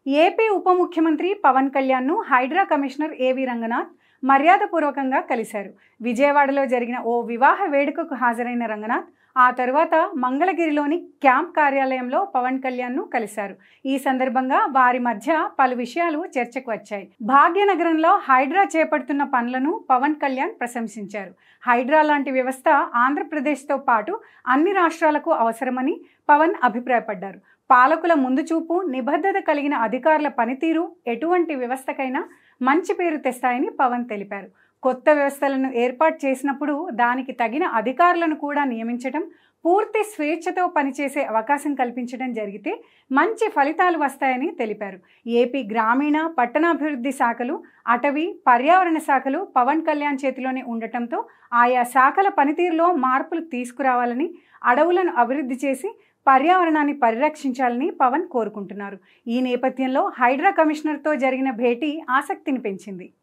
AP ఉప ముఖ్యమంత్రి Pawan కళ్యాణ్ను Hydraa commissioner ఏవి రంగనాథ్ మర్యాదపూర్వకంగా కలిశారు. విజయవాడలో జరిగిన ఓ వివాహ వేడుకకు హాజరైన రంగనాథ్ ఆ తరువాత మంగళగిరిలోని క్యాంప్ కార్యాలయంలో పవన్ కళ్యాణ్ను కలిశారు. ఈ సందర్భంగా వారి మధ్య పలు విషయాలు చర్చకు వచ్చాయి. భాగ్యనగరంలో హైడ్రా చేపడుతున్న పనులను పవన్ కళ్యాణ్ ప్రశంసించారు. హైడ్రా లాంటి వ్యవస్థ ఆంధ్రప్రదేశ్తో పాటు అన్ని రాష్ట్రాలకు అవసరమని పవన్ అభిప్రాయపడ్డారు. పాలకుల ముందు చూపు, నిబద్ధత కలిగిన అధికారుల పనితీరు ఎటువంటి వ్యవస్థకైనా మంచి పేరు తెస్తాయని పవన్ తెలిపారు. కొత్త వ్యవస్థలను ఏర్పాటు చేసినప్పుడు దానికి తగిన అధికారులను కూడా నియమించడం, పూర్తి స్వేచ్ఛతో పనిచేసే అవకాశం కల్పించడం జరిగితే మంచి ఫలితాలు వస్తాయని తెలిపారు. ఏపీ గ్రామీణ పట్టణాభివృద్ధి శాఖలు, అటవీ, పర్యావరణ శాఖలు పవన్ కళ్యాణ్ చేతిలోనే ఉండటంతో ఆయా శాఖల పనితీరులో మార్పులు తీసుకురావాలని, అడవులను అభివృద్ధి చేసి పర్యావరణాన్ని పరిరక్షించాలని పవన్ కోరుకుంటున్నారు. ఈ నేపథ్యంలో హైడ్రా కమిషనర్తో జరిగిన భేటీ ఆసక్తిని పెంచింది.